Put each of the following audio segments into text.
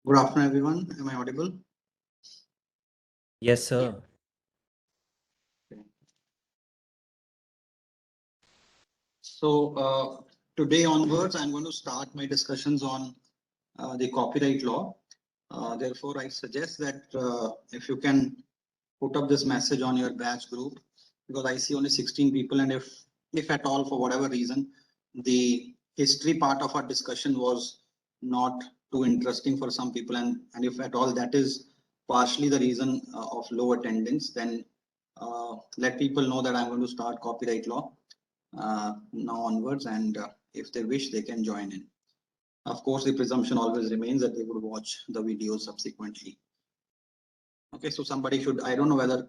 Good afternoon, everyone. Am I audible? Yes, sir. So today onwards, I'm going to start my discussions on the copyright law. Therefore, I suggest that if you can put up this message on your batch group, because I see only 16 people, and if at all, for whatever reason, the history part of our discussion was not too interesting for some people, and if at all that is partially the reason of low attendance, then let people know that I'm going to start copyright law now onwards, and if they wish, they can join in. Of course, the presumption always remains that they would watch the video subsequently. Okay, so somebody should, I don't know whether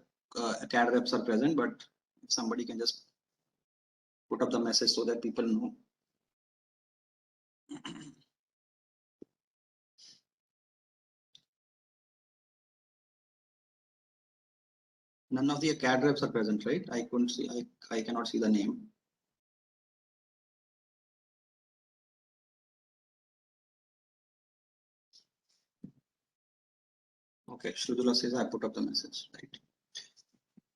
CAD reps are present, but if somebody can just put up the message so that people know. None of the CAD reps are present, right? I couldn't see, I cannot see the name. Okay, Shrudula says I put up the message, right?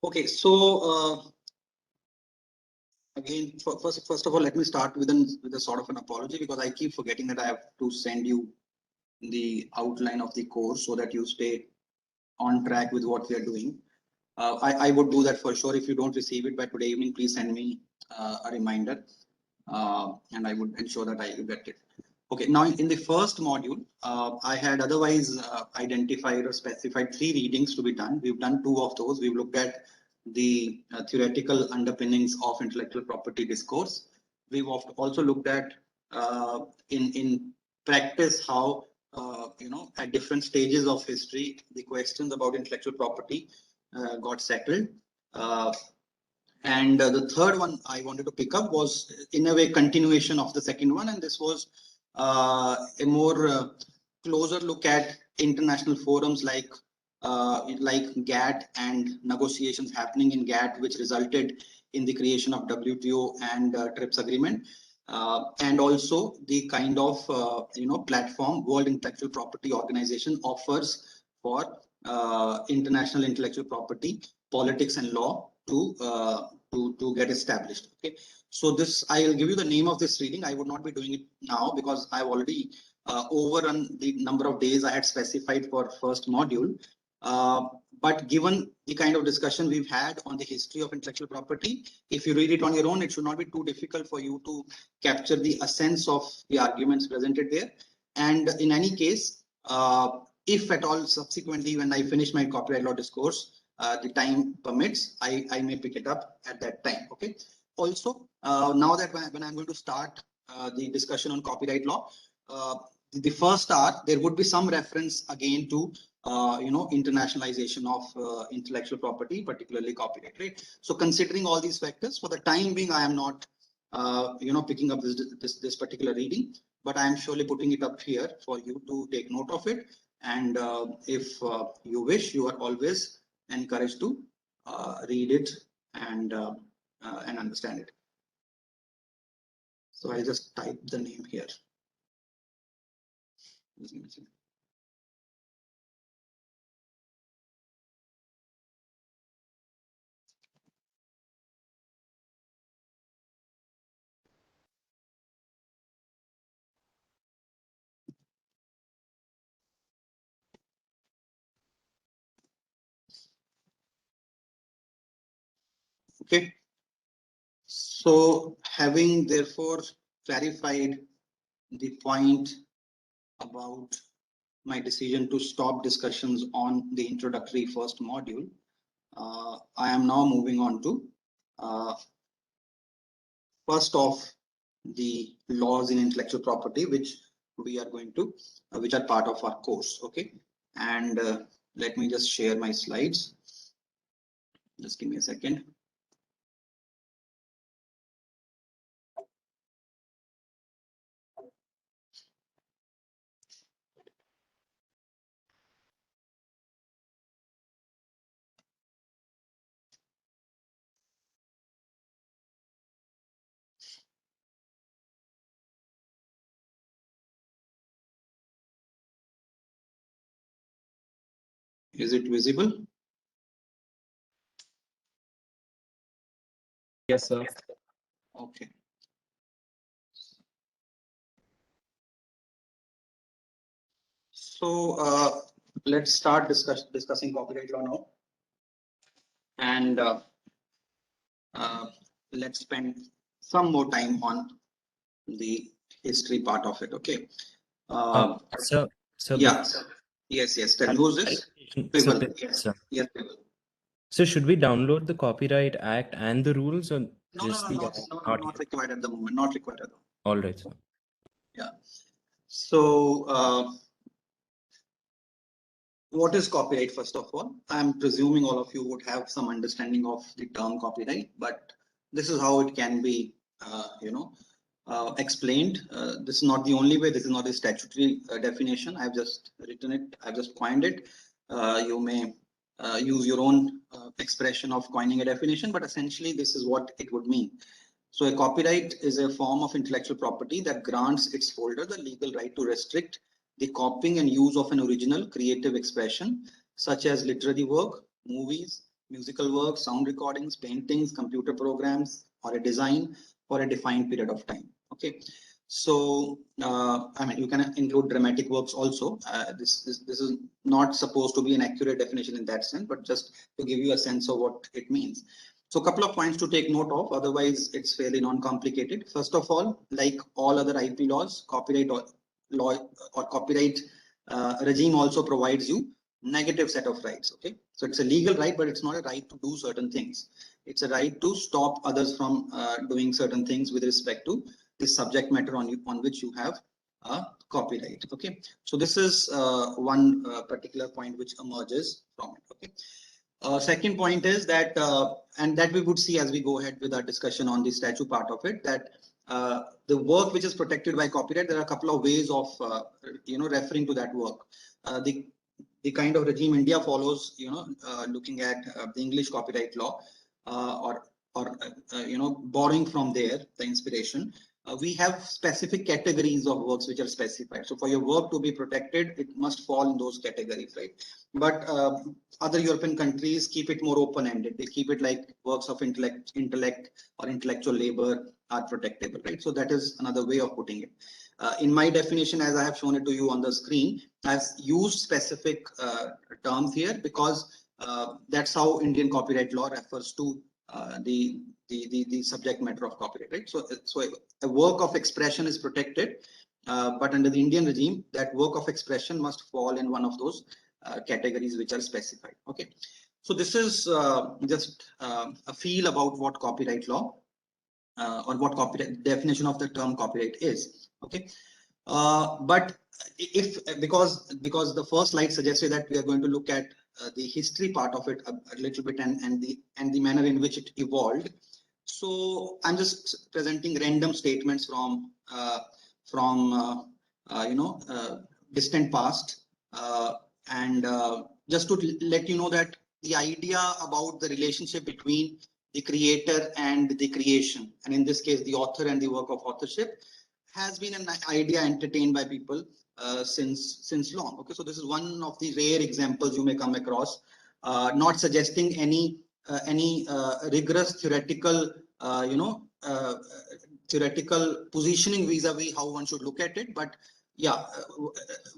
Okay, so again, first of all, let me start with a sort of an apology, because I keep forgetting that I have to send you the outline of the course so that you stay on track with what we are doing. I would do that for sure. If you don't receive it by today evening, please send me a reminder, and I would ensure that I get it. Okay, now in the first module, I had otherwise identified or specified 3 readings to be done. We've done 2 of those. We've looked at the theoretical underpinnings of intellectual property discourse. We've also looked at in practice how at different stages of history the questions about intellectual property got settled. And the third one I wanted to pick up was in a way continuation of the second one, and this was a more closer look at international forums like GATT and negotiations happening in GATT, which resulted in the creation of WTO and TRIPS agreement, and also the kind of platform World Intellectual Property Organization offers for international intellectual property, politics, and law to get established. Okay, so this, I'll give you the name of this reading. I would not be doing it now because I've already overrun the number of days I had specified for first module. But given the kind of discussion we've had on the history of intellectual property, if you read it on your own, it should not be too difficult for you to capture the essence of the arguments presented there. And in any case, if at all subsequently when I finish my copyright law discourse, the time permits, I may pick it up at that time. Okay. Also, now that when I'm going to start the discussion on copyright law, the first start, there would be some reference again to internationalization of intellectual property, particularly copyright, right? So considering all these factors, for the time being, I am not picking up this particular reading. but I am surely putting it up here for you to take note of it. And if you wish, you are always encouraged to read it and understand it. So I just type the name here. Okay. So having therefore clarified the point about my decision to stop discussions on the introductory first module, I am now moving on to first of the laws in intellectual property, which we are going to, which are part of our course. Okay, and let me just share my slides. Just give me a second. Is it visible? Yes, sir. Okay. So let's start discussing copyright law now, and let's spend some more time on the history part of it. Okay. Sir, Yeah. Yes. Tell me, who's this? People. Yes. Sir. Yes, people. So should we download the Copyright Act and the rules, or No, just the act? not required at the moment. Not required at the moment. All right, sir. Yeah. So what is copyright, first of all? I'm presuming all of you would have some understanding of the term copyright, but this is how it can be, explained. This is not the only way. This is not a statutory definition. I've just written it. I've just coined it. You may use your own expression of coining a definition, but essentially this is what it would mean. So a copyright is a form of intellectual property that grants its holder the legal right to restrict the copying and use of an original creative expression, such as literary work, movies, musical work, sound recordings, paintings, computer programs, or a design for a defined period of time. Okay. So, I mean, you can include dramatic works also. This is not supposed to be an accurate definition in that sense, but just to give you a sense of what it means. So a couple of points to take note of, otherwise it's fairly non-complicated. First of all, like all other IP laws, copyright law or copyright regime also provides you negative set of rights. Okay, so it's a legal right, but it's not a right to do certain things. It's a right to stop others from doing certain things with respect to the subject matter on which you have copyright. Okay, so this is one particular point which emerges from it. Okay. Second point is that, and that we would see as we go ahead with our discussion on the statute part of it, that the work which is protected by copyright, there are a couple of ways of, referring to that work. The kind of regime India follows, looking at the English copyright law, or borrowing from there, the inspiration. We have specific categories of works which are specified. So for your work to be protected, it must fall in those categories, right? But other European countries keep it more open-ended. They keep it like works of intellect or intellectual labor are protectable, right? So that is another way of putting it. In my definition, as I have shown it to you on the screen, I've used specific terms here because that's how Indian copyright law refers to the subject matter of copyright, right? So a work of expression is protected, but under the Indian regime, that work of expression must fall in one of those categories which are specified. Okay, so this is just a feel about what copyright law or what copyright definition of the term copyright is. Okay, but if because the first slide suggested that we are going to look at the history part of it a little bit and the manner in which it evolved. So I'm just presenting random statements from distant past, and just to let you know that the idea about the relationship between the creator and the creation, and in this case the author and the work of authorship, has been an idea entertained by people since long. Okay, so this is one of the rare examples you may come across, not suggesting any rigorous theoretical theoretical positioning vis-a-vis how one should look at it, but yeah,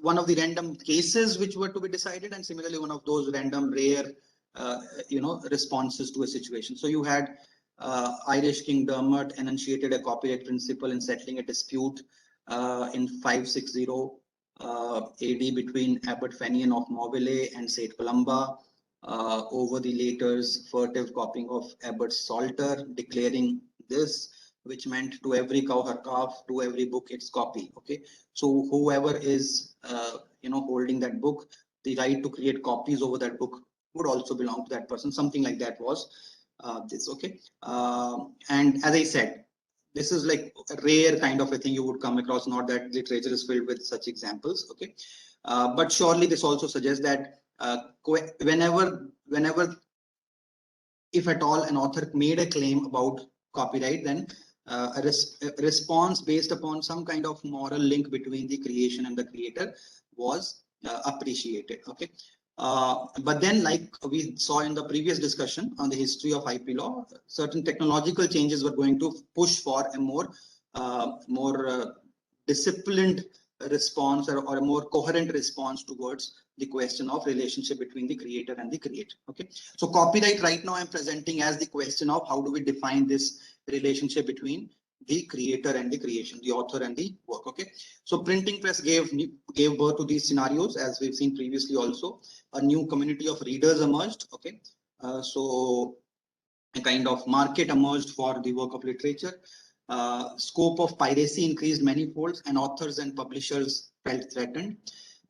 one of the random cases which were to be decided, and similarly one of those random rare responses to a situation. So you had Irish King Dermot enunciated a copyright principle in settling a dispute in 560 AD between Abbot Fenian of Morville and Saint Columba over the later's furtive copying of Abbot's Psalter, declaring this, which meant to every cow her calf, to every book its copy. Okay, so whoever is holding that book, the right to create copies over that book would also belong to that person. Something like that was this. Okay, and as I said, this is like a rare kind of a thing you would come across. Not that literature is filled with such examples. Okay, but surely this also suggests that whenever, if at all, an author made a claim about copyright, then a response based upon some kind of moral link between the creation and the creator was appreciated. Okay, but then, like we saw in the previous discussion on the history of IP law, certain technological changes were going to push for a more disciplined response, or a more coherent response towards the question of relationship between the creator and the creator. Okay, so copyright right now I'm presenting as the question of how do we define this relationship between the creator and the creation, the author and the work. Okay, so printing press gave birth to these scenarios, as we've seen previously. Also, a new community of readers emerged. Okay, so a kind of market emerged for the work of literature. Scope of piracy increased manifolds, and authors and publishers felt threatened.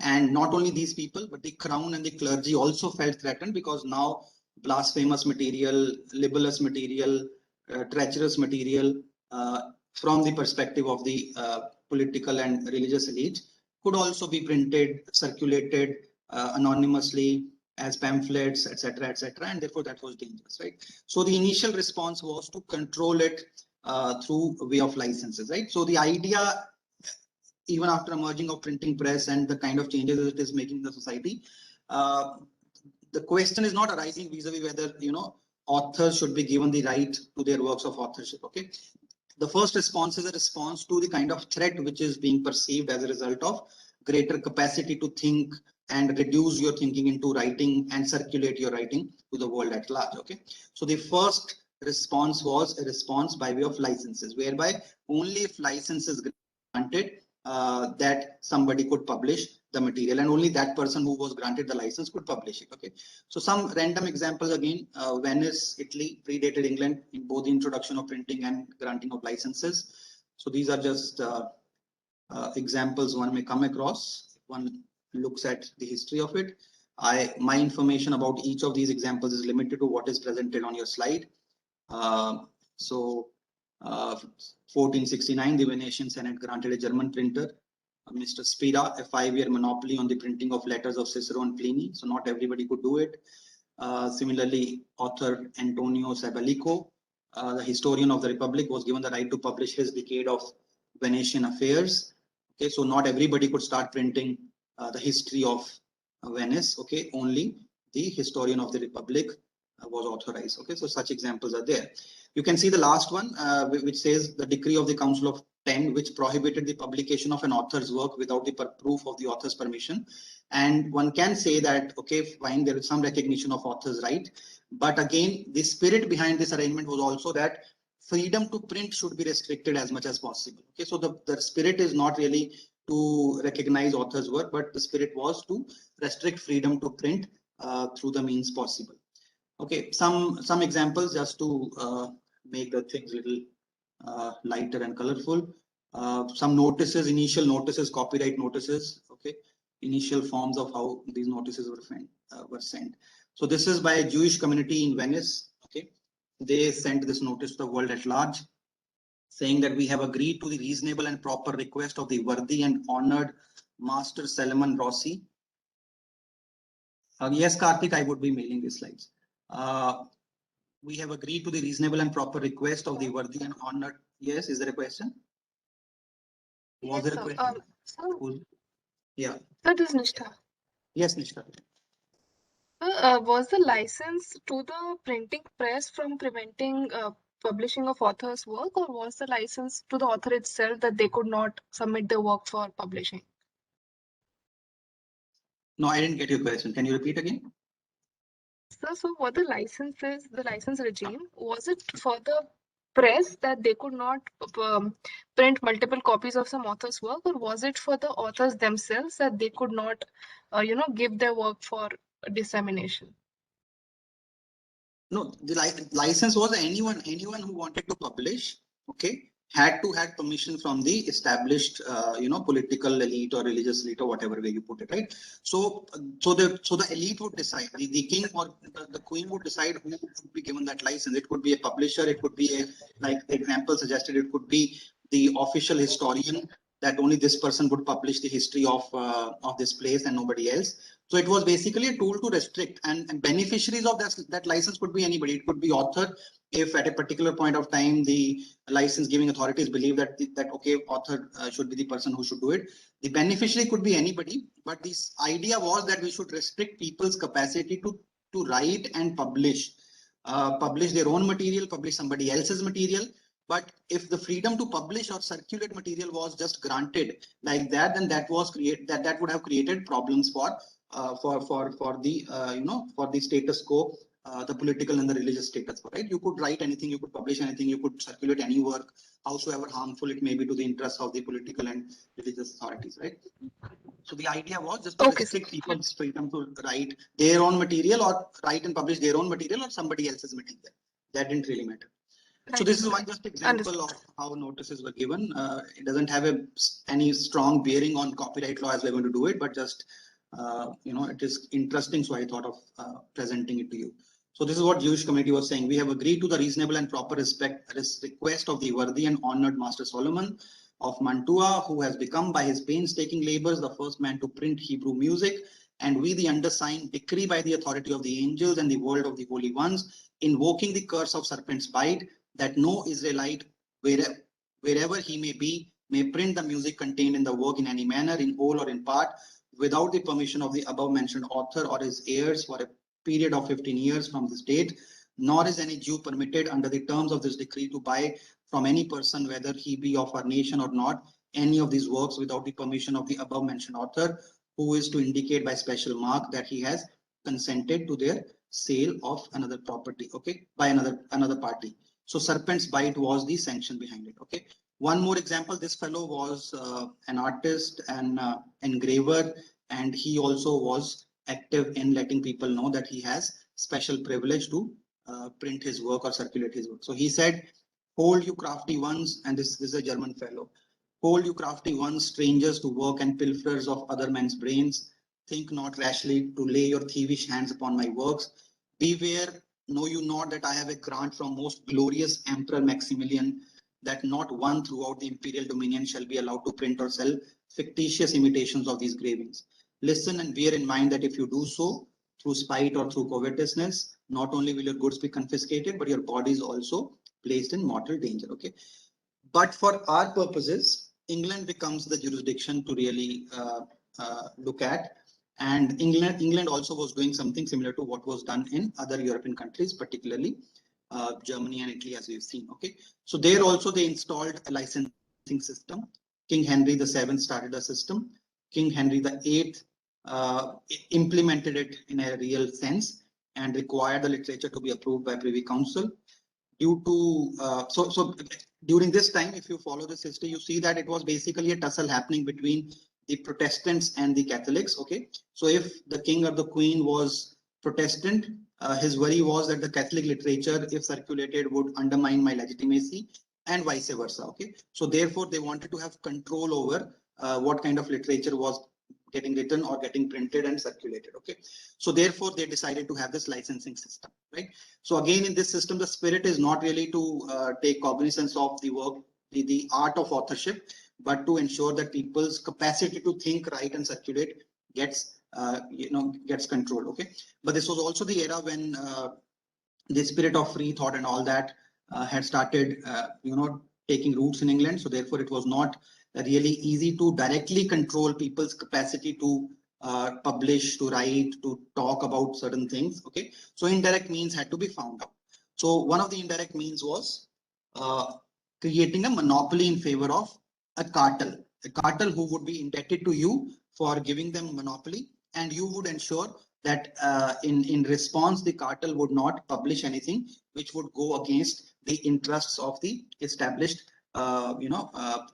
And not only these people, but the crown and the clergy also felt threatened, because now blasphemous material, libelous material, treacherous material, from the perspective of the political and religious elite, could also be printed, circulated anonymously as pamphlets, etc., etc., and therefore that was dangerous, right? So the initial response was to control it through way of licenses, right? So the idea, even after emerging of printing press and the kind of changes it is making in the society, the question is not arising vis-a-vis whether authors should be given the right to their works of authorship. Okay, the first response is a response to the kind of threat which is being perceived as a result of greater capacity to think and reduce your thinking into writing and circulate your writing to the world at large. Okay, so the first response was a response by way of licenses, whereby only if license is granted that somebody could publish the material, and only that person who was granted the license could publish it. Okay, so some random examples again. Venice, Italy predated England in both the introduction of printing and granting of licenses. So these are just examples one may come across if one looks at the history of it. My information about each of these examples is limited to what is presented on your slide. 1469, the Venetian Senate granted a German printer, Mr. Spira, a 5-year monopoly on the printing of letters of Cicero and Pliny. So not everybody could do it. Similarly, author Antonio Sabalico, the historian of the Republic, was given the right to publish his decade of Venetian affairs. Okay, so not everybody could start printing the history of Venice. Okay, only the historian of the Republic was authorized. Okay, so such examples are there. You can see the last one, which says the decree of the Council of 10, which prohibited the publication of an author's work without the proof of the author's permission. And one can say that, okay, fine, there is some recognition of author's right. But again, the spirit behind this arrangement was also that freedom to print should be restricted as much as possible. Okay, so the spirit is not really to recognize author's work, but the spirit was to restrict freedom to print through the means possible. Okay, some examples just to make the things a little lighter and colorful. Some notices, initial notices, copyright notices. Okay, initial forms of how these notices were sent. So this is by a Jewish community in Venice. Okay, they sent this notice to the world at large. saying that we have agreed to the reasonable and proper request of the worthy and honored Master Salman Rossi. Yes, Karthik, I would be mailing these slides. We have agreed to the reasonable and proper request of the worthy and honored. Yes, is there a question? Was Yes, there a sir. question? So, Yeah. that is Nishtha. Yes, Nishtha. Was the license to the printing press from preventing publishing of author's work, or was the license to the author itself that they could not submit their work for publishing? No, I didn't get your question. Can you repeat again? So what the license regime, was it for the press that they could not print multiple copies of some author's work, or was it for the authors themselves that they could not, give their work for dissemination? No, the license was anyone who wanted to publish, okay, had to have permission from the established, political elite or religious elite or whatever way you put it, right? So the elite would decide, the king or the queen would decide who would be given that license. It could be a publisher, it could be like the example suggested, it could be the official historian, that only this person would publish the history of this place and nobody else. So it was basically a tool to restrict, and beneficiaries of that license could be anybody. It could be author, if at a particular point of time the license giving authorities believe that okay, author should be the person who should do it. The beneficiary could be anybody, but this idea was that we should restrict people's capacity to write and publish their own material, publish somebody else's material. But if the freedom to publish or circulate material was just granted like that, then that would have created problems for the status quo, the political and the religious status quo, right? You could write anything, you could publish anything, you could circulate any work, howsoever harmful it may be to the interests of the political and religious authorities, right? So the idea was just to restrict people's freedom to write their own material or write and publish their own material or somebody else's material. That didn't really matter. So this is one just example of how notices were given. It doesn't have any strong bearing on copyright law as we're going to do it, but just it is interesting. So I thought of presenting it to you. So this is what Jewish community was saying. We have agreed to the reasonable and proper request of the worthy and honored Master Solomon of Mantua, who has become by his painstaking labors the first man to print Hebrew music. And we, the undersigned, decree by the authority of the angels and the world of the holy ones, invoking the curse of serpent's bite, that no Israelite, wherever he may be, may print the music contained in the work in any manner, in whole or in part, without the permission of the above mentioned author or his heirs for a period of 15 years from this date, nor is any Jew permitted under the terms of this decree to buy from any person, whether he be of our nation or not, any of these works without the permission of the above mentioned author, who is to indicate by special mark that he has consented to their sale of another property, okay, by another party. So serpent's bite was the sanction behind it, okay. One more example, this fellow was an artist and engraver, and he also was active in letting people know that he has special privilege to print his work or circulate his work. So he said, hold you crafty ones, and this is a German fellow, hold you crafty ones, strangers to work and pilferers of other men's brains, think not rashly to lay your thievish hands upon my works. Beware, know you not that I have a grant from most glorious Emperor Maximilian, that not one throughout the imperial dominion shall be allowed to print or sell fictitious imitations of these gravings. Listen and bear in mind that if you do so, through spite or through covetousness, not only will your goods be confiscated, but your body is also placed in mortal danger, okay? But for our purposes, England becomes the jurisdiction to really look at. And England also was doing something similar to what was done in other European countries, particularly Germany and Italy, as we've seen. Okay, so there also they installed a licensing system. King Henry VII started a system. King Henry VIII implemented it in a real sense and required the literature to be approved by Privy Council. Due to so during this time, if you follow this history, you see that it was basically a tussle happening between the Protestants and the Catholics. Okay, so if the king or the queen was Protestant, his worry was that the Catholic literature, if circulated, would undermine my legitimacy, and vice versa. Okay, so therefore they wanted to have control over what kind of literature was getting written or getting printed and circulated. Okay, so therefore they decided to have this licensing system, right? So again, in this system, the spirit is not really to take cognizance of the work the art of authorship, but to ensure that people's capacity to think, write, and circulate gets gets controlled. Okay, but this was also the era when the spirit of free thought and all that had started taking roots in England. So therefore it was not really easy to directly control people's capacity to publish, to write, to talk about certain things. Okay, so indirect means had to be found out. So one of the indirect means was creating a monopoly in favor of a cartel who would be indebted to you for giving them monopoly, and you would ensure that in response, the cartel would not publish anything which would go against the interests of the established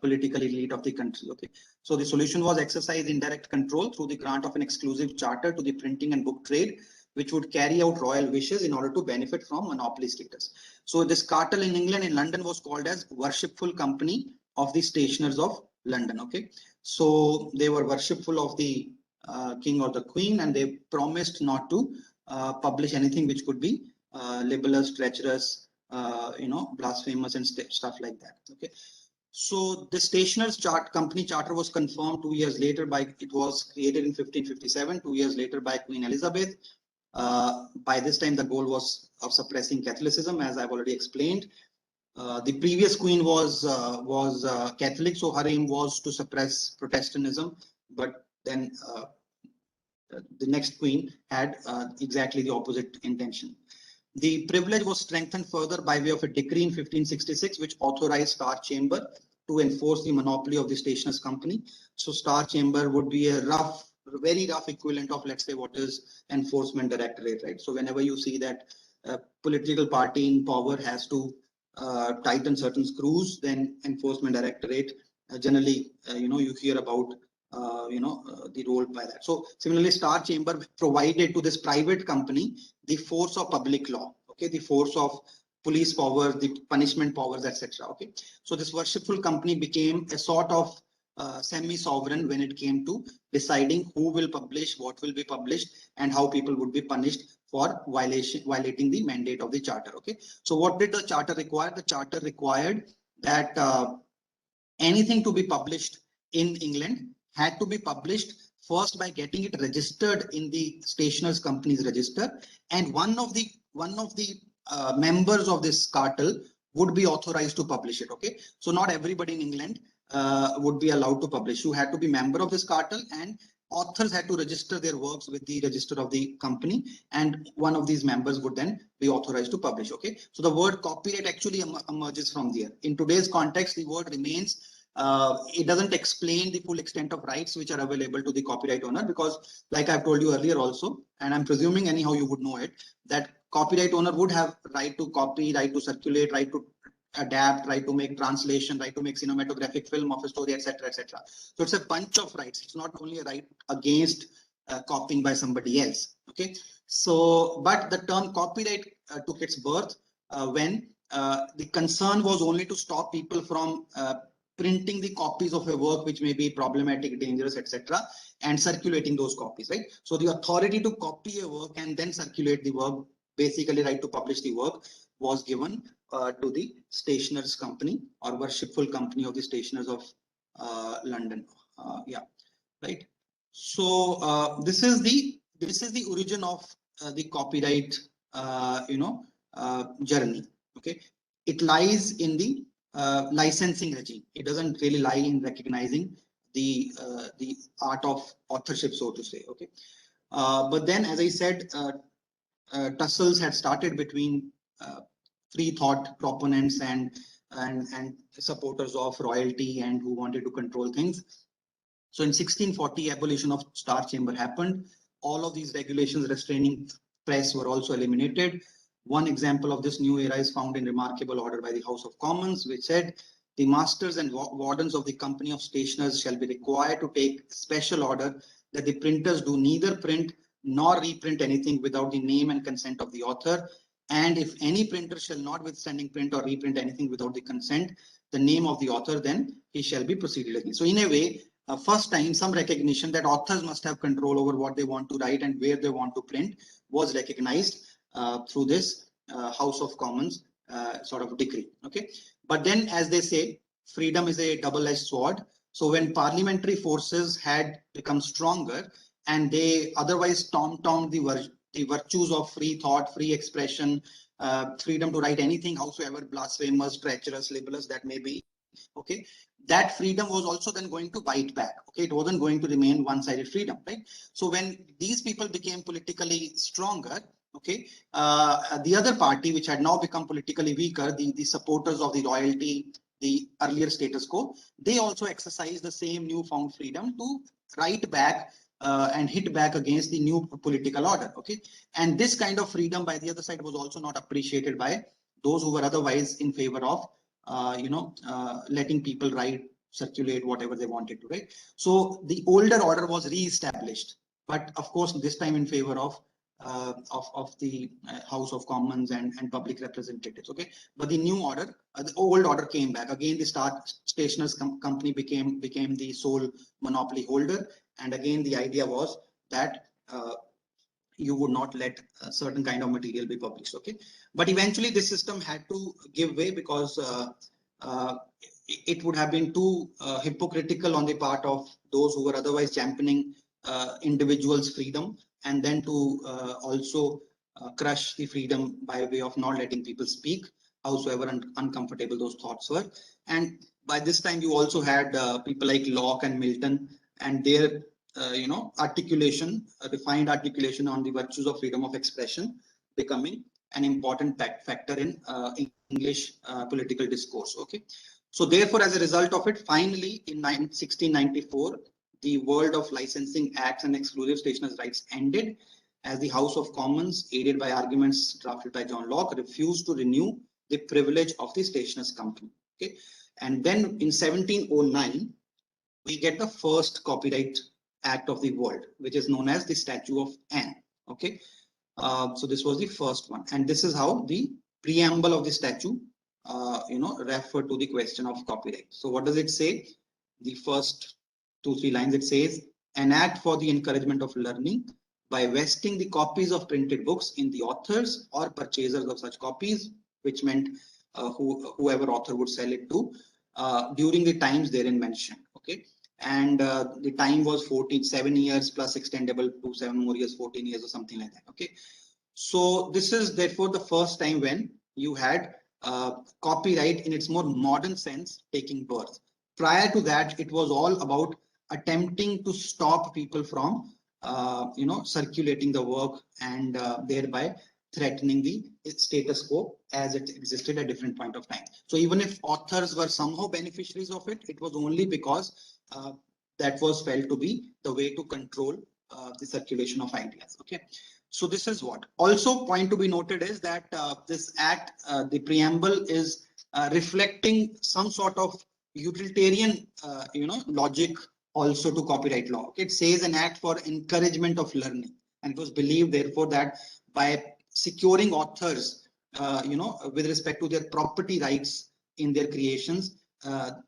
political elite of the country. Okay, so the solution was exercise indirect control through the grant of an exclusive charter to the printing and book trade, which would carry out royal wishes in order to benefit from monopoly status. So this cartel in England, in London, was called as Worshipful Company of the Stationers of London. Okay, so they were worshipful of the king or the queen, and they promised not to publish anything which could be libelous, treacherous, blasphemous, and stuff like that. Okay, so the Stationers Company Charter was confirmed 2 years later it was created in 1557, 2 years later by Queen Elizabeth. By this time, the goal was of suppressing Catholicism, as I've already explained. The previous queen was Catholic, so her aim was to suppress Protestantism, but then the next queen had exactly the opposite intention. The privilege was strengthened further by way of a decree in 1566, which authorized Star Chamber to enforce the monopoly of the Stationers Company. So Star Chamber would be a very rough equivalent of, let's say, what is Enforcement Directorate, right? So whenever you see that a political party in power has to tighten certain screws, then Enforcement Directorate generally, you hear about the role by that. So similarly, Star Chamber provided to this private company the force of public law, okay, the force of police powers, the punishment powers, etc. Okay, so this worshipful company became a sort of semi-sovereign when it came to deciding who will publish, what will be published, and how people would be punished for violating the mandate of the charter. Okay, so what did the charter require? The charter required that anything to be published in England had to be published first by getting it registered in the Stationers Company's register, and one of the members of this cartel would be authorized to publish it. Okay, so not everybody in England would be allowed to publish. You had to be member of this cartel, and authors had to register their works with the register of the company, and one of these members would then be authorized to publish. Okay, so the word copyright actually emerges from there. In today's context, the word remains. It doesn't explain the full extent of rights which are available to the copyright owner, because like I've told you earlier also, and I'm presuming anyhow you would know it, that copyright owner would have right to copy, right to circulate, right to adapt, right to make translation, right to make cinematographic film of a story, etc., etc. So it's a bunch of rights. It's not only a right against copying by somebody else. Okay, so but the term copyright took its birth when the concern was only to stop people from printing the copies of a work which may be problematic, dangerous, etc., and circulating those copies, right? So the authority to copy a work and then circulate the work, basically right to publish the work, was given to the Stationers Company, or Worshipful Company of the Stationers of London. Yeah, right. So this is the origin of the copyright journey. Okay, it lies in the licensing regime. It doesn't really lie in recognizing the art of authorship, so to say. Okay, but then, as I said, tussles had started between free thought proponents and supporters of royalty and who wanted to control things. So in 1640, abolition of Star Chamber happened. All of these regulations restraining press were also eliminated. One example of this new era is found in remarkable order by the House of Commons, which said the masters and wardens of the Company of Stationers shall be required to take special order that the printers do neither print nor reprint anything without the name and consent of the author. And if any printer shall notwithstanding print or reprint anything without the consent, the name of the author, then he shall be proceeded against. So in a way, first time some recognition that authors must have control over what they want to write and where they want to print was recognized through this House of Commons sort of decree. Okay, but then, as they say, freedom is a double-edged sword. So when parliamentary forces had become stronger and they otherwise tom-tommed the virtues of free thought, free expression, freedom to write anything, howsoever blasphemous, treacherous, libelous that may be, okay, that freedom was also then going to bite back. Okay, it wasn't going to remain one-sided freedom, right? So when these people became politically stronger, okay, the other party, which had now become politically weaker, the supporters of the royalty, the earlier status quo, they also exercised the same newfound freedom to write back and hit back against the new political order. Okay, and this kind of freedom by the other side was also not appreciated by those who were otherwise in favor of letting people write, circulate whatever they wanted to, right? So the older order was re-established, but of course this time in favor of the House of Commons and public representatives. Okay, but the new order, the old order came back again. The Stationers Company became the sole monopoly holder, and again the idea was that you would not let a certain kind of material be published. Okay, but eventually this system had to give way because it would have been too hypocritical on the part of those who were otherwise championing individuals' freedom, and then to also crush the freedom by way of not letting people speak, howsoever uncomfortable those thoughts were. And by this time, you also had people like Locke and Milton and their articulation, refined articulation on the virtues of freedom of expression becoming an important factor in English political discourse. Okay, so therefore, as a result of it, finally in 1694, the world of licensing acts and exclusive stationers' rights ended, as the House of Commons, aided by arguments drafted by John Locke, refused to renew the privilege of the Stationers' Company. Okay, and then in 1709, we get the first Copyright Act of the world, which is known as the Statute of Anne. Okay, so this was the first one, and this is how the preamble of the statute, refer to the question of copyright. So what does it say? The first 2-3 lines, it says, an act for the encouragement of learning by vesting the copies of printed books in the authors or purchasers of such copies, which meant whoever author would sell it to during the times therein mentioned. Okay, and the time was 7 years plus extendable to 7 more years, 14 years or something like that. Okay, so this is therefore the first time when you had copyright in its more modern sense taking birth. Prior to that, it was all about attempting to stop people from circulating the work and thereby threatening the status quo as it existed at different point of time. So even if authors were somehow beneficiaries of it, it was only because that was felt to be the way to control the circulation of ideas. Okay, so this is what. Also, point to be noted is that this act, the preamble is reflecting some sort of utilitarian, logic also to copyright law. Okay? It says an act for encouragement of learning, and it was believed therefore that by securing authors, with respect to their property rights in their creations,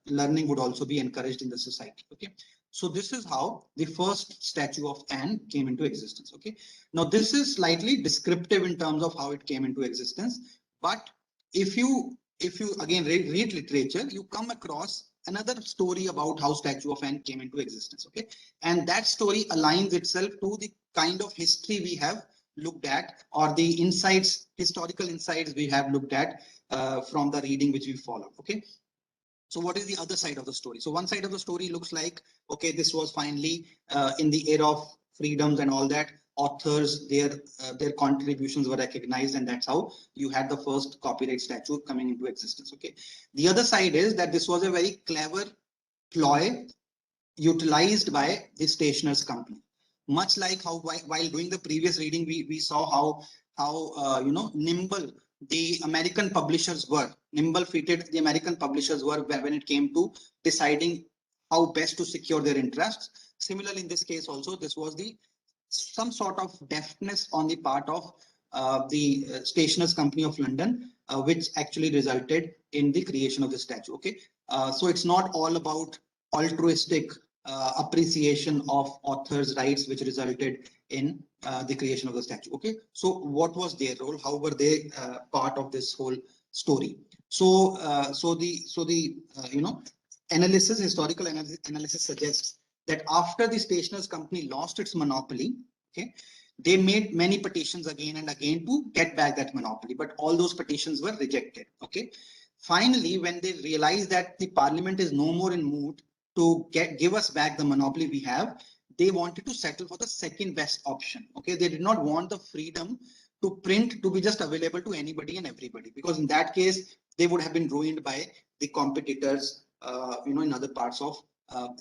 learning would also be encouraged in the society. Okay, so this is how the first Statute of Anne came into existence. Okay, now this is slightly descriptive in terms of how it came into existence, but if you again read literature, you come across another story about how Statute of Anne came into existence. Okay, and that story aligns itself to the kind of history we have looked at, or the insights, historical insights we have looked at from the reading which we followed. Okay, so what is the other side of the story? So one side of the story looks like, okay, this was finally in the era of freedoms and all that, authors, their contributions were recognized, and that's how you had the first copyright statute coming into existence. Okay, the other side is that this was a very clever ploy utilized by the Stationers' Company. Much like how while doing the previous reading, we saw how nimble the American publishers were, nimble-footed the American publishers were when it came to deciding how best to secure their interests. Similarly, in this case also, this was some sort of deftness on the part of the Stationers' Company of London, which actually resulted in the creation of the statute. Okay, so it's not all about altruistic appreciation of authors' rights, which resulted in the creation of the statute. Okay, so what was their role? How were they part of this whole story? So, historical analysis suggests that after the stationers company lost its monopoly, okay, they made many petitions again and again to get back that monopoly, but all those petitions were rejected. Okay, finally, when they realized that the parliament is no more in mood to give us back the monopoly we have, they wanted to settle for the second best option. Okay, they did not want the freedom to print to be just available to anybody and everybody, because in that case they would have been ruined by the competitors, in other parts of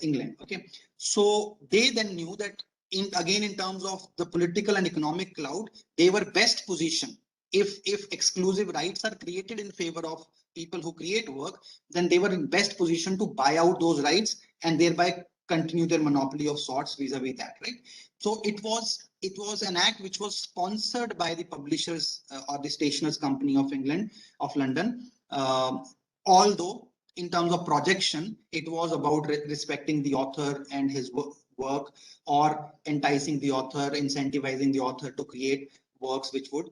England. Okay, so they then knew that in terms of the political and economic cloud, they were best positioned. If exclusive rights are created in favor of people who create work, then they were in best position to buy out those rights and thereby continue their monopoly of sorts vis-a-vis that, right? So it was an act which was sponsored by the publishers or the stationers company of London. Although in terms of projection, it was about respecting the author and his work, or enticing the author, incentivizing the author to create works which would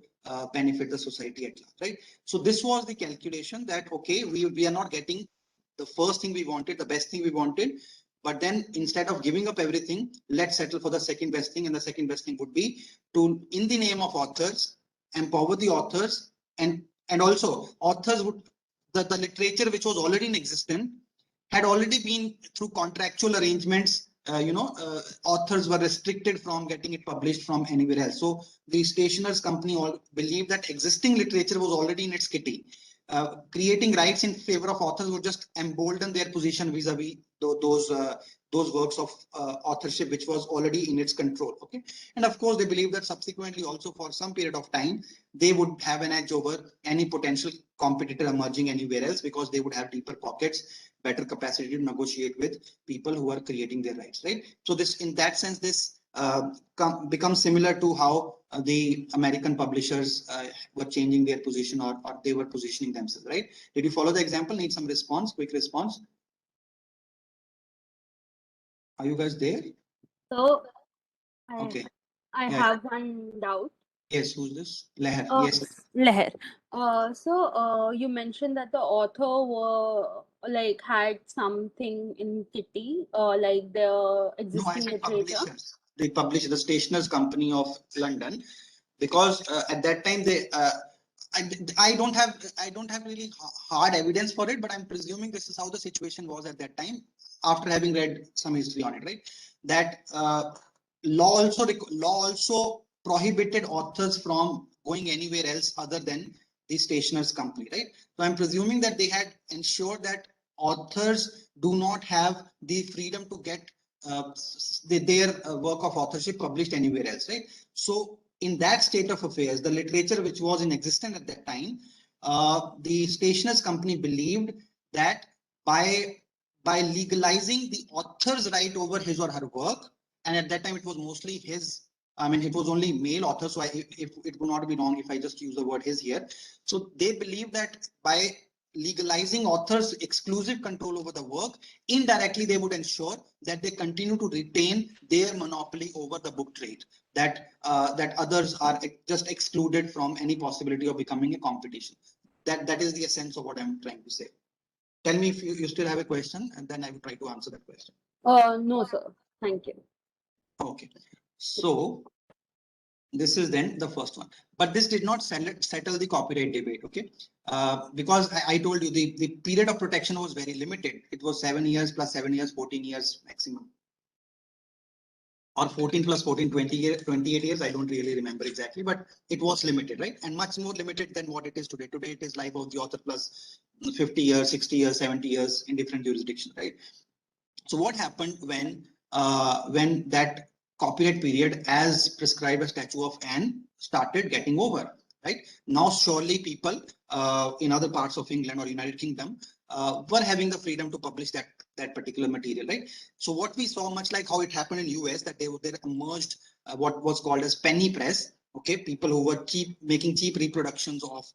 benefit the society at large, right? So this was the calculation that, okay, we are not getting the first thing we wanted, the best thing we wanted, but then instead of giving up everything, let's settle for the second best thing. And the second best thing would be to, in the name of authors, empower the authors, and also authors would, the literature which was already in existence had already been through contractual arrangements. Authors were restricted from getting it published from anywhere else. So the stationers company all believed that existing literature was already in its kitty. Creating rights in favor of authors would just embolden their position vis-a-vis those works of authorship which was already in its control. Okay, and of course they believe that subsequently also for some period of time they would have an edge over any potential competitor emerging anywhere else, because they would have deeper pockets, better capacity to negotiate with people who are creating their rights, right? So this, in that sense, this becomes similar to how the American publishers were changing their position, or they were positioning themselves, right? Did you follow the example? Need some response, quick response? Are you guys there? So Okay. I Yeah. have one doubt. Yes, who's this? Leher. Yes. Leher. So you mentioned that the author were had something in kitty, like the No, I existing said literature. publishers. They publish the stationers company of London, because at that time they I don't have really hard evidence for it, but I'm presuming this is how the situation was at that time, after having read some history on it, right? That law also prohibited authors from going anywhere else other than the stationers company, right? So I'm presuming that they had ensured that authors do not have the freedom to get their work of authorship published anywhere else, right? So in that state of affairs, the literature which was in existence at that time, the stationers company believed that by legalizing the author's right over his or her work, and at that time it was mostly his, I mean, it was only male authors, so if it would not be wrong if I just use the word his here. So they believe that by legalizing authors' exclusive control over the work, indirectly they would ensure that they continue to retain their monopoly over the book trade, that others are just excluded from any possibility of becoming a competition. That is the essence of what I'm trying to say. Tell me if you still have a question, and then I will try to answer that question. No, sir. Thank you. Okay. So this is then the first one, but this did not settle the copyright debate. Okay, because I told you the period of protection was very limited. It was 7 years plus 7 years, 14 years maximum, or 14 plus 14, 20 years, 28 years. I don't really remember exactly, but it was limited, right? And much more limited than what it is today. Today it is life of the author plus 50 years, 60 years, 70 years in different jurisdictions, right? So what happened when that copyright period as prescribed by Statute of Anne started getting over, right? Now surely people in other parts of England or United Kingdom were having the freedom to publish that particular material, right? So what we saw, much like how it happened in US, that there emerged what was called as penny press, okay? People who were making cheap reproductions of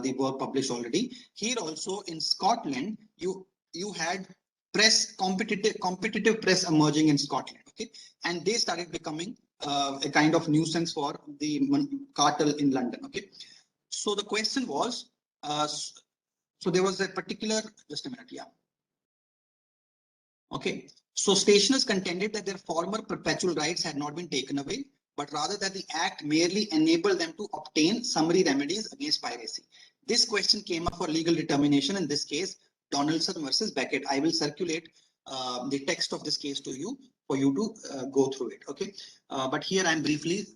the work published already. Here also in Scotland, you had competitive press emerging in Scotland, okay, and they started becoming a kind of nuisance for the cartel in London, okay. So the question was, So there was a particular, just a minute, yeah. Okay, so stationers contended that their former perpetual rights had not been taken away, but rather that the act merely enabled them to obtain summary remedies against piracy. This question came up for legal determination, in this case, Donaldson versus Beckett. I will circulate the text of this case to you for you to go through it. Okay, but here I'm briefly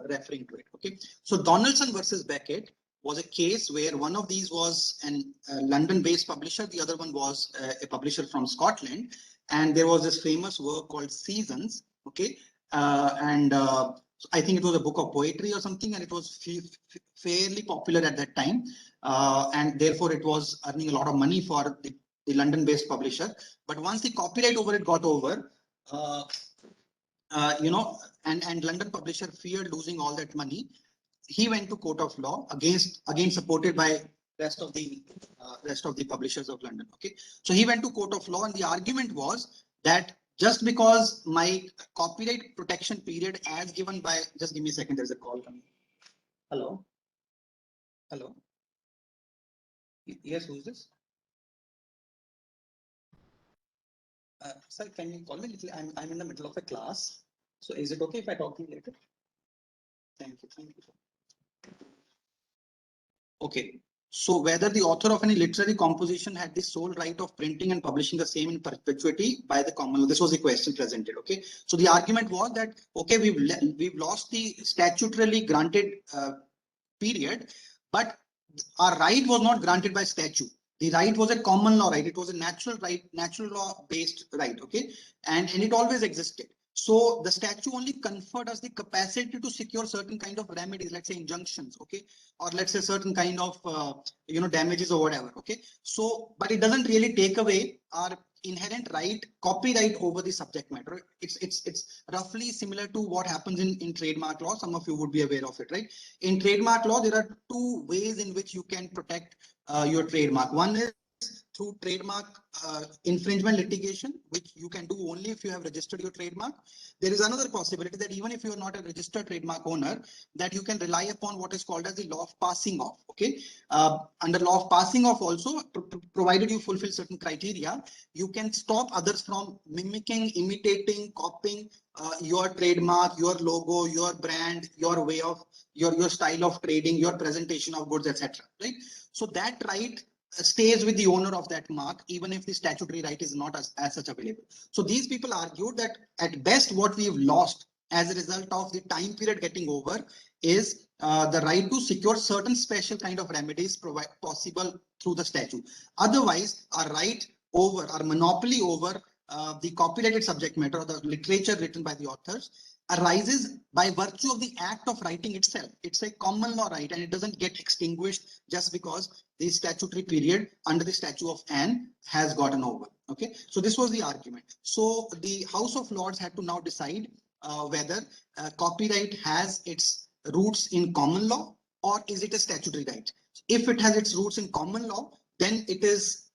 referring to it. Okay, so Donaldson versus Beckett was a case where one of these was an London-based publisher, the other one was a publisher from Scotland, and there was this famous work called Seasons. Okay, I think it was a book of poetry or something, and it was fairly popular at that time, and therefore it was earning a lot of money for the London-based publisher. But once the copyright over it got over, you know, and London publisher feared losing all that money, he went to court of law again supported by rest of the publishers of London. Okay, so he went to court of law, and the argument was that just because my copyright protection period as given by, just give me a second, there's a call coming. Hello. Yes, who is this? Sir, can you call me? I'm in the middle of a class, so is it okay if I talk to you later? Thank you. Okay, so whether the author of any literary composition had the sole right of printing and publishing the same in perpetuity by the common law. This was the question presented. Okay, so the argument was that, okay, we've lost the statutorily granted period, but our right was not granted by statute. The right was a common law right. It was a natural right, natural law based right. Okay, and it always existed. So the statute only conferred us the capacity to secure certain kind of remedies, let's say injunctions, okay, or let's say certain kind of damages or whatever. Okay, so but it doesn't really take away our inherent right, copyright over the subject matter. It's roughly similar to what happens in trademark law. Some of you would be aware of it, right? In trademark law, there are two ways in which you can protect your trademark. One is through trademark infringement litigation, which you can do only if you have registered your trademark. There is another possibility that even if you are not a registered trademark owner, that you can rely upon what is called as the law of passing off. Okay, under law of passing off also, provided you fulfill certain criteria, you can stop others from mimicking, imitating, copying your trademark, your logo, your brand, your way of your style of trading, your presentation of goods, etc. Right? So that right stays with the owner of that mark, even if the statutory right is not as such available. So these people argued that at best what we've lost as a result of the time period getting over is the right to secure certain special kind of remedies possible through the statute. Otherwise, our right over, our monopoly over the copyrighted subject matter or the literature written by the authors arises by virtue of the act of writing itself. It's a common law right, and it doesn't get extinguished just because the statutory period under the Statute of Anne has gotten over. Okay, so this was the argument. So the House of Lords had to now decide whether copyright has its roots in common law or is it a statutory right. If it has its roots in common law, then it is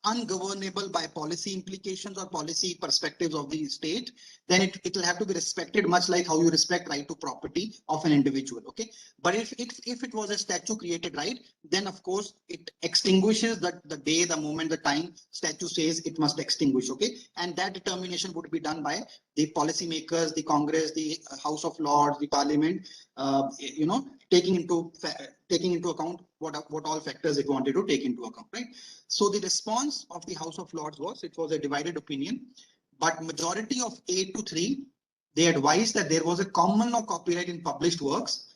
ungovernable by policy implications or policy perspectives of the state, then it will have to be respected, much like how you respect right to property of an individual. Okay, but if it was a statute created right, then of course it extinguishes the day, the moment, the time statute says it must extinguish. Okay, and that determination would be done by the policymakers, the Congress, the House of Lords, the Parliament, taking into account what all factors it wanted to take into account, right? So the response of the House of Lords was, it was a divided opinion, but majority of 8-3, they advised that there was a common law copyright in published works,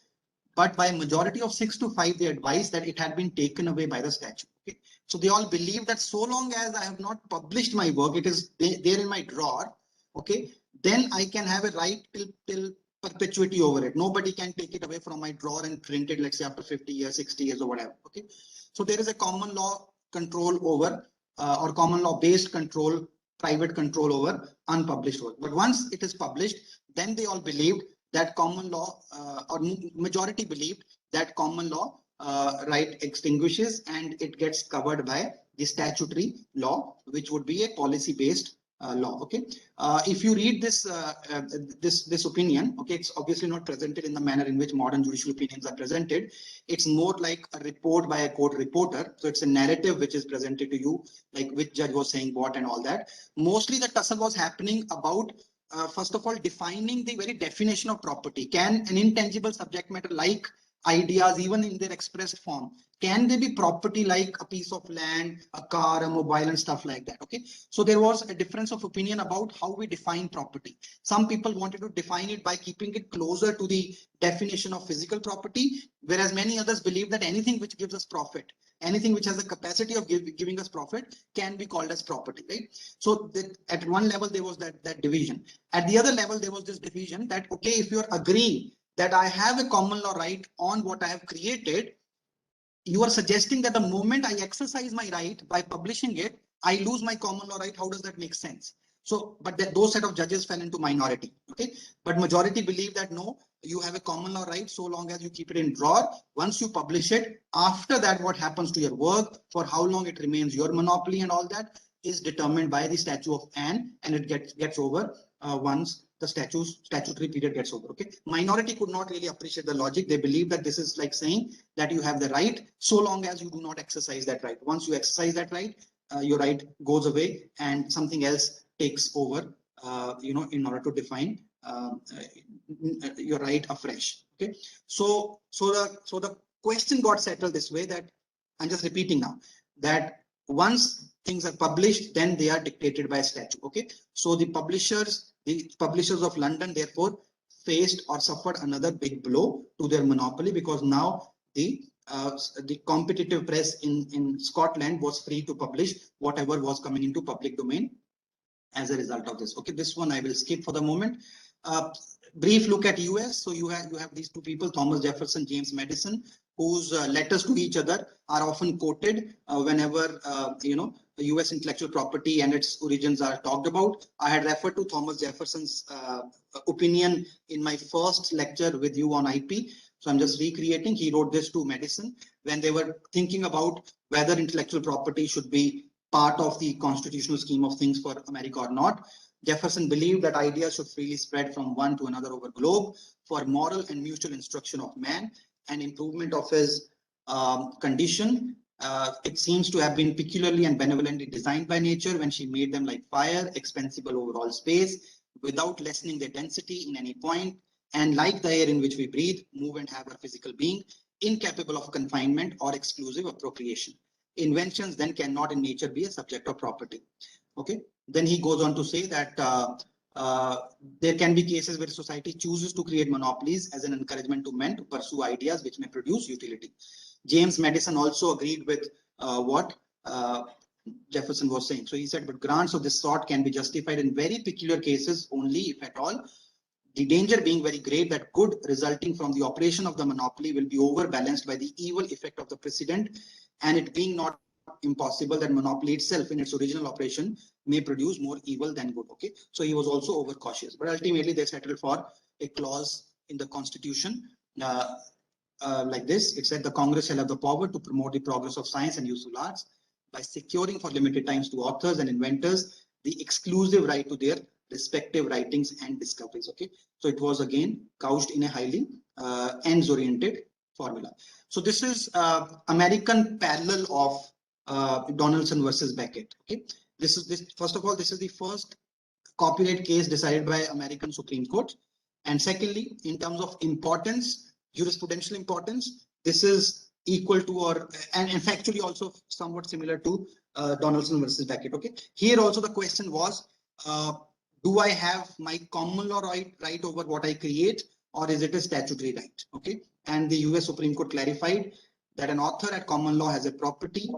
but by majority of 6-5, they advised that it had been taken away by the statute. Okay, so they all believe that so long as I have not published my work, it is there in my drawer. Okay, then I can have a right till perpetuity over it. Nobody can take it away from my drawer and print it, let's say after 50 years, 60 years or whatever. Okay, so there is a common law control over or common law based control, private control over unpublished work. But once it is published, then they all believed that common law or majority believed that common law right extinguishes and it gets covered by the statutory law, which would be a policy based law. Okay, if you read this this opinion, okay, it's obviously not presented in the manner in which modern judicial opinions are presented. It's more like a report by a court reporter. So it's a narrative which is presented to you, like which judge was saying what and all that. Mostly the tussle was happening about first of all defining the very definition of property. Can an intangible subject matter like ideas, even in their expressed form, can they be property like a piece of land, a car, a mobile, and stuff like that? Okay, so there was a difference of opinion about how we define property. Some people wanted to define it by keeping it closer to the definition of physical property, whereas many others believe that anything which gives us profit, anything which has the capacity of giving us profit, can be called as property, right? So that at one level there was that division. At the other level there was this division that, okay, if you're agreeing that I have a common law right on what I have created, you are suggesting that the moment I exercise my right by publishing it, I lose my common law right. How does that make sense? So, but those set of judges fell into minority. Okay, but majority believe that no, you have a common law right so long as you keep it in drawer. Once you publish it, after that, what happens to your work, for how long it remains your monopoly, and all that is determined by the statute of Anne, and it gets over once the statutory period gets over. Okay, minority could not really appreciate the logic. They believe that this is like saying that you have the right so long as you do not exercise that right. Once you exercise that right, your right goes away and something else takes over, in order to define your right afresh. Okay, so the question got settled this way, that I'm just repeating now, that once things are published, then they are dictated by statute. Okay, so the publishers of London therefore faced or suffered another big blow to their monopoly, because now the competitive press in Scotland was free to publish whatever was coming into public domain as a result of this. Okay, this one I will skip for the moment. Brief look at US. So you have these two people, Thomas Jefferson, James Madison, whose letters to each other are often quoted whenever US intellectual property and its origins are talked about. I had referred to Thomas Jefferson's opinion in my first lecture with you on IP. So I'm just recreating. He wrote this to Madison when they were thinking about whether intellectual property should be part of the constitutional scheme of things for America or not. Jefferson believed that ideas should freely spread from one to another over globe for moral and mutual instruction of man and improvement of his condition. It seems to have been peculiarly and benevolently designed by nature when she made them like fire, expansible over all space, without lessening their density in any point, and like the air in which we breathe, move and have our physical being, incapable of confinement or exclusive appropriation. Inventions then cannot in nature be a subject of property. Okay, then he goes on to say that there can be cases where society chooses to create monopolies as an encouragement to men to pursue ideas which may produce utility. James Madison also agreed with what Jefferson was saying. So he said, but grants of this sort can be justified in very peculiar cases only, if at all. The danger being very great that good resulting from the operation of the monopoly will be overbalanced by the evil effect of the precedent, and it being not impossible that monopoly itself in its original operation may produce more evil than good. Okay, so he was also overcautious, but ultimately they settled for a clause in the Constitution like this. It said the Congress shall have the power to promote the progress of science and useful arts by securing for limited times to authors and inventors the exclusive right to their respective writings and discoveries. Okay, so it was again couched in a highly ends-oriented formula. So this is American parallel of Donaldson versus Beckett. Okay, first of all, this is the first copyright case decided by American Supreme Court, and secondly, in terms of importance, jurisprudential importance, this is equal to or and factually also somewhat similar to Donaldson versus Beckett. Okay, here also the question was, do I have my common law right over what I create, or is it a statutory right? Okay, and the US Supreme Court clarified that an author at common law has a property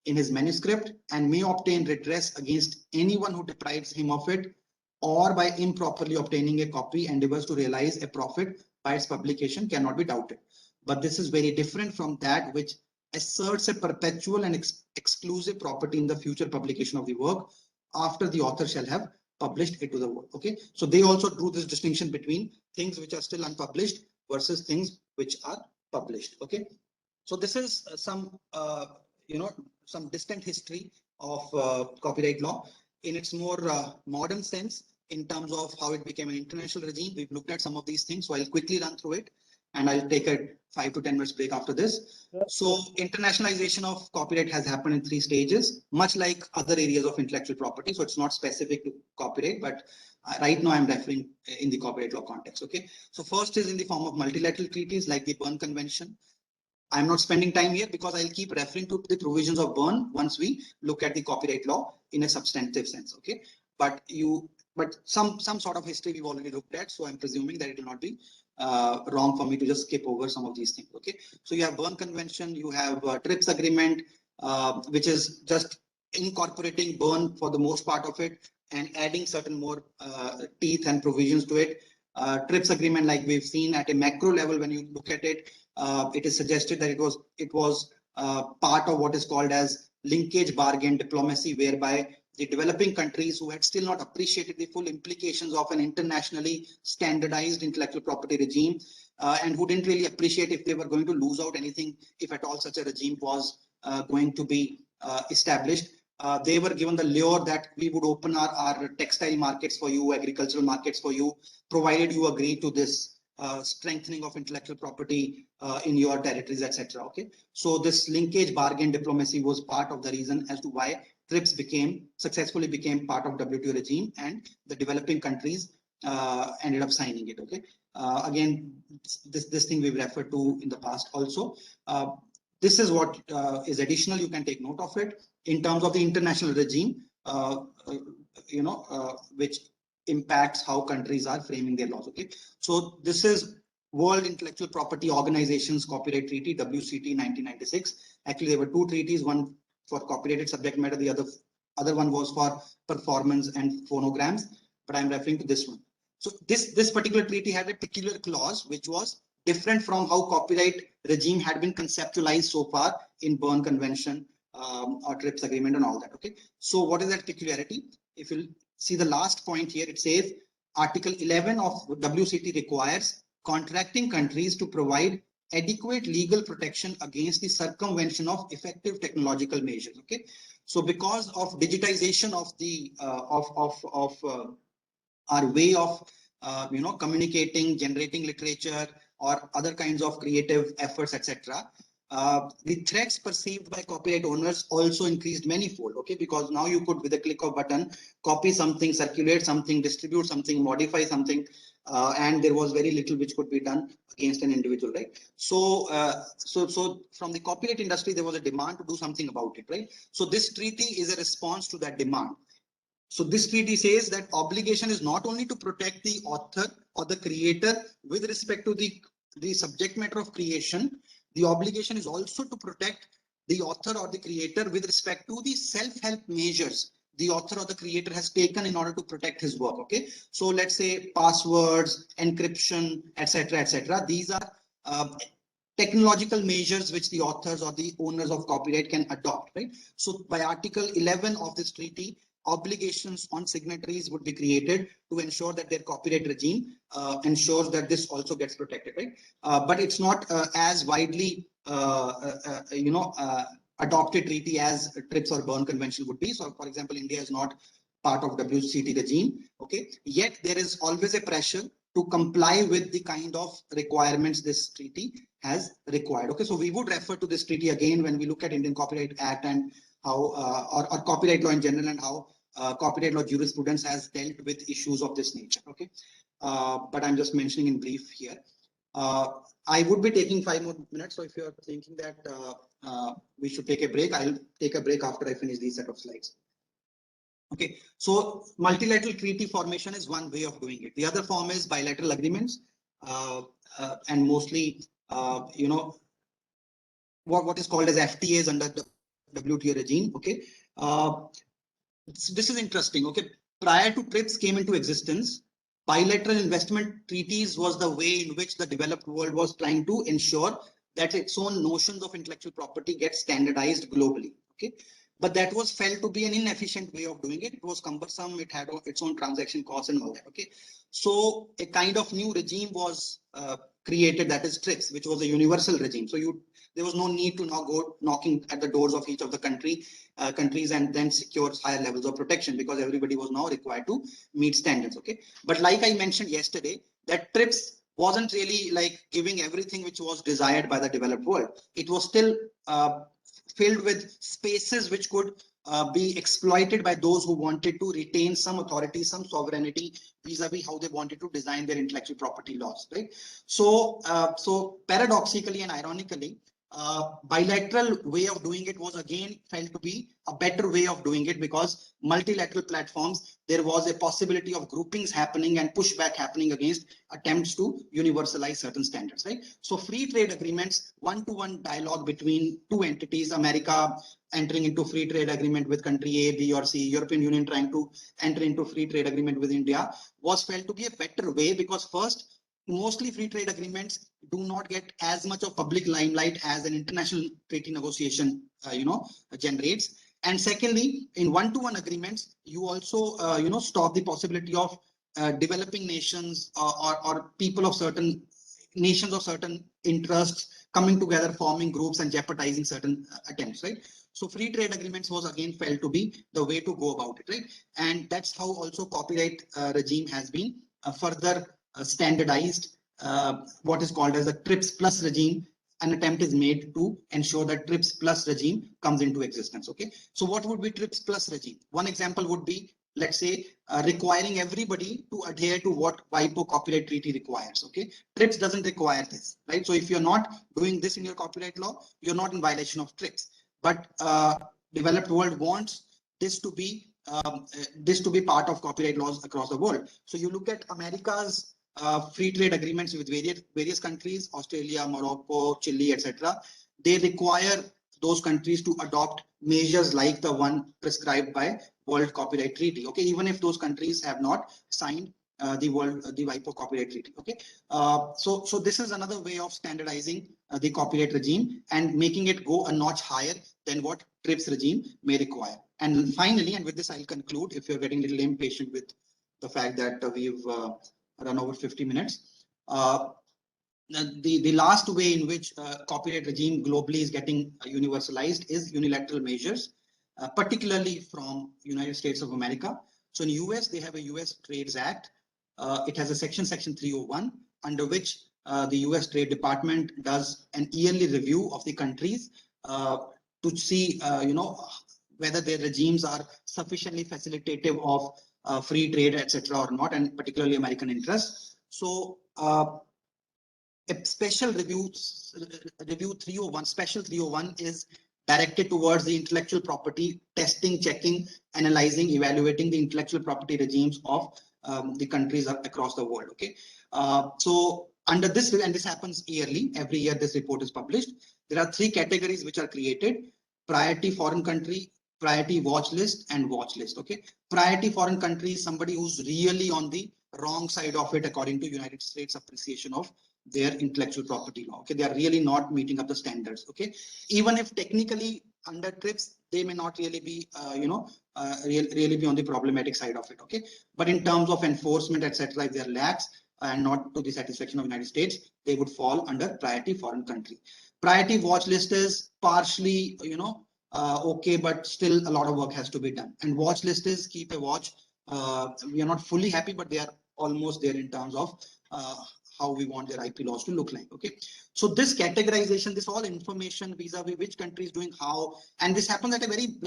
in his manuscript and may obtain redress against anyone who deprives him of it, or by improperly obtaining a copy endeavors to realize a profit by its publication cannot be doubted. But this is very different from that which asserts a perpetual and exclusive property in the future publication of the work after the author shall have published it to the world. Okay, so they also drew this distinction between things which are still unpublished versus things which are published. Okay, so this is some some distant history of copyright law. in its more modern sense, in terms of how it became an international regime. We've looked at some of these things, so I'll quickly run through it, and I'll take a 5 to 10 minutes break after this. So internationalization of copyright has happened in 3 stages, much like other areas of intellectual property. So it's not specific to copyright, but right now I'm referring in the copyright law context. Okay. So first is in the form of multilateral treaties like the Berne Convention. I'm not spending time here because I'll keep referring to the provisions of Berne once we look at the copyright law in a substantive sense. Okay. But some sort of history we've already looked at, so I'm presuming that it will not be wrong for me to just skip over some of these things. Okay, so you have Berne Convention, you have TRIPS agreement, which is just incorporating Berne for the most part of it and adding certain more teeth and provisions to it. TRIPS agreement, like we've seen at a macro level, when you look at it, it is suggested that it was part of what is called as linkage bargain diplomacy, whereby the developing countries who had still not appreciated the full implications of an internationally standardized intellectual property regime and who didn't really appreciate if they were going to lose out anything, if at all such a regime was going to be established. They were given the lure that we would open our textile markets for you, agricultural markets for you, provided you agree to this strengthening of intellectual property in your territories, etc. Okay, so this linkage bargain diplomacy was part of the reason as to why TRIPS successfully became part of WTO regime, and the developing countries ended up signing it. Okay, again, this thing we've referred to in the past also. This is what is additional. You can take note of it in terms of the international regime, which impacts how countries are framing their laws. Okay, so this is World Intellectual Property Organization's Copyright Treaty, WCT 1996. Actually, there were 2 treaties, one for copyrighted subject matter, the other one was for performance and phonograms, but I'm referring to this one. So this particular treaty had a peculiar clause which was different from how copyright regime had been conceptualized so far in Berne Convention or TRIPS agreement and all that. Okay, so what is that peculiarity? If you see the last point here, it says Article 11 of WCT requires contracting countries to provide adequate legal protection against the circumvention of effective technological measures. Okay, so because of digitization of the our way of communicating, generating literature or other kinds of creative efforts, etc. The threats perceived by copyright owners also increased manifold. Okay, because now you could, with a click of button, copy something, circulate something, distribute something, modify something, and there was very little which could be done against an individual, right? So from the copyright industry, there was a demand to do something about it, right? So this treaty is a response to that demand. So this treaty says that obligation is not only to protect the author or the creator with respect to the subject matter of creation, the obligation is also to protect the author or the creator with respect to the self-help measures the author or the creator has taken in order to protect his work. Okay, so let's say passwords, encryption, etc., etc. These are technological measures which the authors or the owners of copyright can adopt, right? So by Article 11 of this treaty, obligations on signatories would be created to ensure that their copyright regime ensures that this also gets protected, right? But it's not as widely, adopted treaty as TRIPS or Berne Convention would be. So, for example, India is not part of WCT regime. Okay, yet there is always a pressure to comply with the kind of requirements this treaty has required. Okay, so we would refer to this treaty again when we look at Indian Copyright Act and how, or copyright law in general, and how copyright law jurisprudence has dealt with issues of this nature. Okay, but I'm just mentioning in brief here. I would be taking 5 more minutes. So if you're thinking that we should take a break, I'll take a break after I finish these set of slides. Okay, so multilateral treaty formation is one way of doing it. The other form is bilateral agreements, and mostly, what is called as FTAs under the WTO regime. Okay, this is interesting. Okay, prior to TRIPS came into existence, bilateral investment treaties was the way in which the developed world was trying to ensure that its own notions of intellectual property get standardized globally. Okay, but that was felt to be an inefficient way of doing it. It was cumbersome. It had its own transaction costs and all that. Okay, so a kind of new regime was created, that is TRIPS, which was a universal regime. So there was no need to now go knocking at the doors of each of the countries and then secure higher levels of protection, because everybody was now required to meet standards. Okay, but like I mentioned yesterday, that TRIPS wasn't really like giving everything which was desired by the developed world. It was still filled with spaces which could be exploited by those who wanted to retain some authority, some sovereignty vis-a-vis how they wanted to design their intellectual property laws, right? So, so paradoxically and ironically, bilateral way of doing it was again felt to be a better way of doing it, because multilateral platforms, there was a possibility of groupings happening and pushback happening against attempts to universalize certain standards, right? So free trade agreements, one-to-one dialogue between two entities, America entering into free trade agreement with country A, B, or C, European Union trying to enter into free trade agreement with India, was felt to be a better way, because first, mostly free trade agreements do not get as much of public limelight as an international treaty negotiation, generates. And secondly, in one-to-one agreements, you also, stop the possibility of developing nations or people of certain nations of certain interests coming together, forming groups and jeopardizing certain attempts, right? So free trade agreements was again felt to be the way to go about it, right? And that's how also copyright regime has been further standardized, what is called as a TRIPS plus regime. An attempt is made to ensure that TRIPS plus regime comes into existence. Okay, so what would be TRIPS plus regime? One example would be, let's say, requiring everybody to adhere to what WIPO copyright treaty requires. Okay, TRIPS doesn't require this, right? So if you're not doing this in your copyright law, you're not in violation of TRIPS. But developed world wants this to be part of copyright laws across the world. So you look at America's free trade agreements with various countries, Australia, Morocco, Chile, etc. They require those countries to adopt measures like the one prescribed by World Copyright Treaty. Okay, even if those countries have not signed the WIPO copyright treaty. Okay, so this is another way of standardizing the copyright regime and making it go a notch higher than what TRIPS regime may require. And finally, and with this I'll conclude, if you're getting a little impatient with the fact that we've run over 50 minutes. The last way in which copyright regime globally is getting universalized is unilateral measures, particularly from United States of America. So in US, they have a US Trades Act. It has a section 301, under which the US Trade Department does an yearly review of the countries to see, whether their regimes are sufficiently facilitative of free trade, etc., or not, and particularly American interests. So a special review 301, special 301 is directed towards the intellectual property testing, checking, analyzing, evaluating the intellectual property regimes of the countries across the world. Okay, so under this, and this happens yearly, every year this report is published, there are three categories which are created: priority foreign country, priority watch list, and watch list. Okay, priority foreign country is somebody who's really on the wrong side of it according to United States appreciation of their intellectual property law. Okay, they are really not meeting up the standards. Okay, even if technically under TRIPS they may not really be really be on the problematic side of it. Okay, but in terms of enforcement, etc., if they are lax and not to the satisfaction of United States, they would fall under priority foreign country. Priority watch list is partially okay, but still a lot of work has to be done. And watch list is keep a watch. We are not fully happy, but they are almost there in terms of how we want their IP laws to look like. Okay, so this categorization, this all information vis-a-vis which country is doing how, and this happens at a very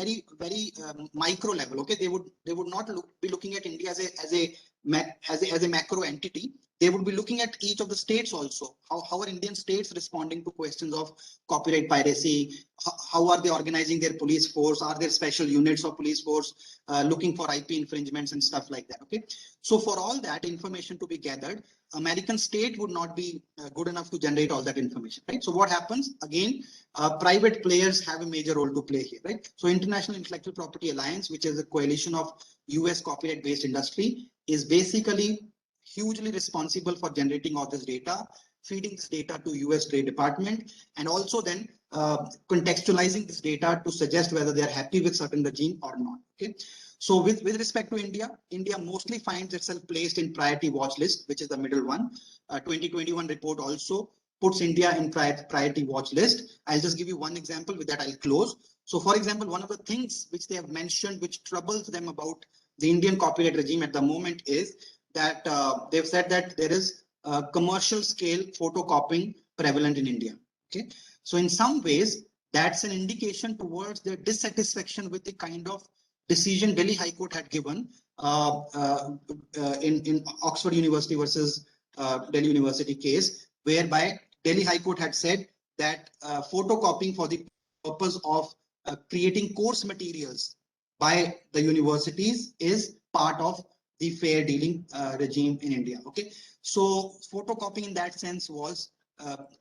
micro level. Okay, they would not be looking at India as a macro entity. They would be looking at each of the states also. How are Indian states responding to questions of copyright piracy? How are they organizing their police force? Are there special units of police force looking for IP infringements and stuff like that? Okay, so for all that information to be gathered, American state would not be good enough to generate all that information, right? So what happens? Again, private players have a major role to play here, right? So International Intellectual Property Alliance, which is a coalition of US copyright-based industry, is basically hugely responsible for generating all this data, feeding this data to US Trade Department, and also then contextualizing this data to suggest whether they are happy with certain regime or not. Okay. So with respect to India, India mostly finds itself placed in priority watch list, which is the middle one. 2021 report also puts India in priority watch list. I'll just give you one example. With that, I'll close. So for example, one of the things which they have mentioned, which troubles them about the Indian copyright regime at the moment, is that they've said that there is commercial scale photocopying prevalent in India. Okay. So in some ways, that's an indication towards their dissatisfaction with the kind of decision Delhi High Court had given in Oxford University versus Delhi University case, whereby Delhi High Court had said that photocopying for the purpose of creating course materials by the universities is part of the fair dealing regime in India. Okay, so photocopying in that sense was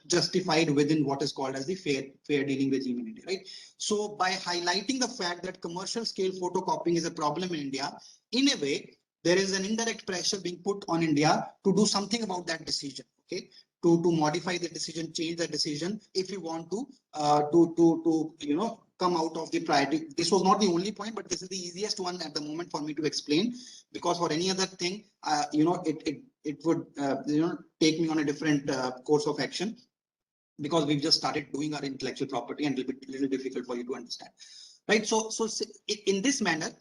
justified within what is called as the fair dealing regime in India, right? So by highlighting the fact that commercial scale photocopying is a problem in India, in a way, there is an indirect pressure being put on India to do something about that decision. Okay, to modify the decision, change the decision, if you want to come out of the priority. This was not the only point, but this is the easiest one at the moment for me to explain, because for any other thing, it would take me on a different course of action, because we've just started doing our intellectual property and it'll be a little difficult for you to understand, right? So in this manner,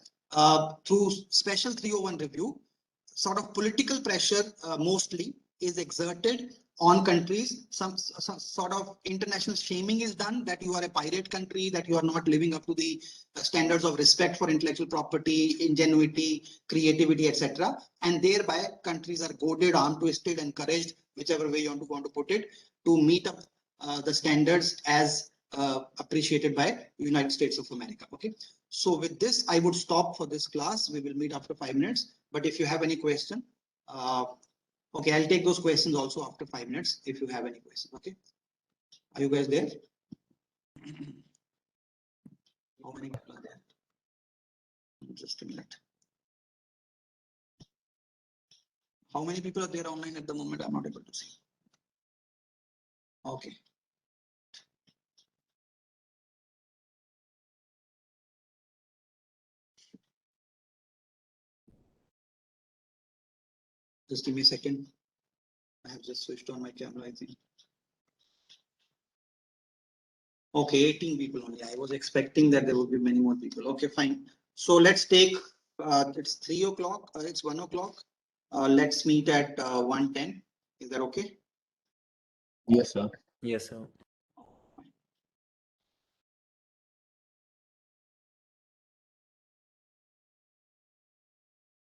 through special 301 review, sort of political pressure mostly is exerted on countries. Some sort of international shaming is done that you are a pirate country, that you are not living up to the standards of respect for intellectual property, ingenuity, creativity, etc. And thereby countries are goaded, arm twisted, encouraged, whichever way you want to put it, to meet up the standards as appreciated by United States of America. Okay. So with this, I would stop for this class. We will meet after 5 minutes. But if you have any question, okay, I'll take those questions also after 5 minutes if you have any questions. Okay. Are you guys there? How many people are there? Just a minute. How many people are there online at the moment? I'm not able to see. Okay. Just give me a second. I have just switched on my camera, I think. Okay, 18 people only. I was expecting that there would be many more people. Okay, fine. So let's take, it's 3 o'clock, it's 1 o'clock. Let's meet at 1:10. Is that okay? Yes, sir. Yes, sir.